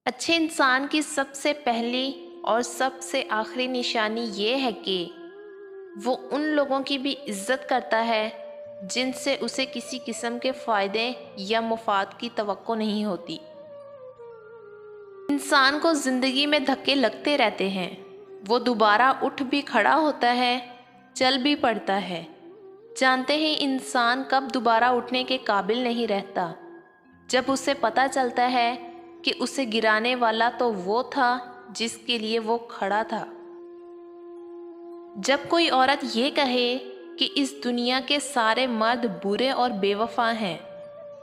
اچھے انسان کی سب سے پہلی اور سب سے آخری نشانی یہ ہے کہ وہ ان لوگوں کی بھی عزت کرتا ہے جن سے اسے کسی قسم کے فائدے یا مفاد کی توقع نہیں ہوتی۔ انسان کو زندگی میں دھکے لگتے رہتے ہیں، وہ دوبارہ اٹھ بھی کھڑا ہوتا ہے، چل بھی پڑتا ہے۔ جانتے ہیں انسان کب دوبارہ اٹھنے کے قابل نہیں رہتا؟ جب اسے پتہ چلتا ہے کہ اسے گرانے والا تو وہ تھا جس کے لیے وہ کھڑا تھا۔ جب کوئی عورت یہ کہے کہ اس دنیا کے سارے مرد برے اور بے وفا ہیں،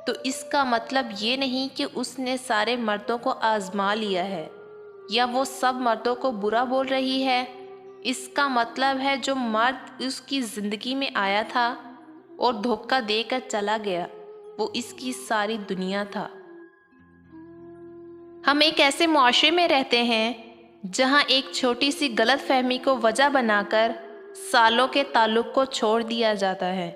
تو اس کا مطلب یہ نہیں کہ اس نے سارے مردوں کو آزما لیا ہے یا وہ سب مردوں کو برا بول رہی ہے۔ اس کا مطلب ہے جو مرد اس کی زندگی میں آیا تھا اور دھوکہ دے کر چلا گیا، وہ اس کی ساری دنیا تھا۔ ہم ایک ایسے معاشرے میں رہتے ہیں جہاں ایک چھوٹی سی غلط فہمی کو وجہ بنا کر سالوں کے تعلق کو چھوڑ دیا جاتا ہے۔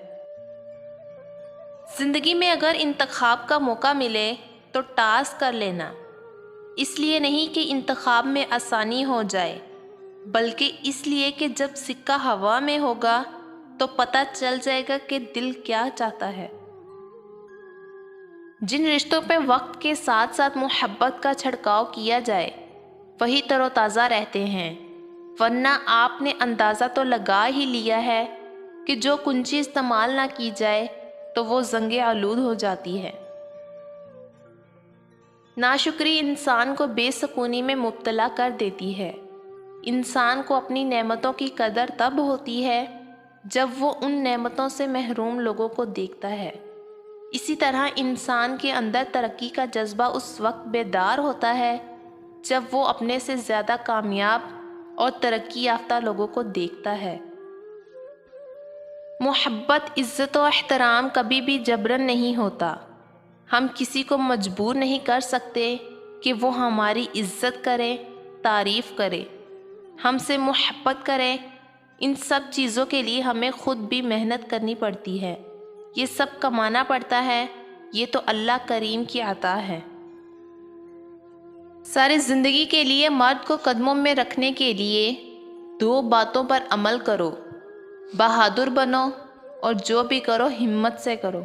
زندگی میں اگر انتخاب کا موقع ملے تو ٹاس کر لینا، اس لیے نہیں کہ انتخاب میں آسانی ہو جائے، بلکہ اس لیے کہ جب سکہ ہوا میں ہوگا تو پتہ چل جائے گا کہ دل کیا چاہتا ہے۔ جن رشتوں پہ وقت کے ساتھ ساتھ محبت کا چھڑکاؤ کیا جائے وہی تر و تازہ رہتے ہیں، ورنہ آپ نے اندازہ تو لگا ہی لیا ہے کہ جو کنجی استعمال نہ کی جائے تو وہ زنگ آلود ہو جاتی ہے۔ ناشکری انسان کو بے سکونی میں مبتلا کر دیتی ہے۔ انسان کو اپنی نعمتوں کی قدر تب ہوتی ہے جب وہ ان نعمتوں سے محروم لوگوں کو دیکھتا ہے۔ اسی طرح انسان کے اندر ترقی کا جذبہ اس وقت بیدار ہوتا ہے جب وہ اپنے سے زیادہ کامیاب اور ترقی یافتہ لوگوں کو دیکھتا ہے۔ محبت، عزت و احترام کبھی بھی جبراً نہیں ہوتا۔ ہم کسی کو مجبور نہیں کر سکتے کہ وہ ہماری عزت کرے، تعریف کرے، ہم سے محبت کرے۔ ان سب چیزوں کے لیے ہمیں خود بھی محنت کرنی پڑتی ہے، یہ سب کمانا پڑتا ہے، یہ تو اللہ کریم کی عطا ہے۔ ساری زندگی کے لیے مرد کو قدموں میں رکھنے کے لیے دو باتوں پر عمل کرو: بہادر بنو اور جو بھی کرو ہمت سے کرو۔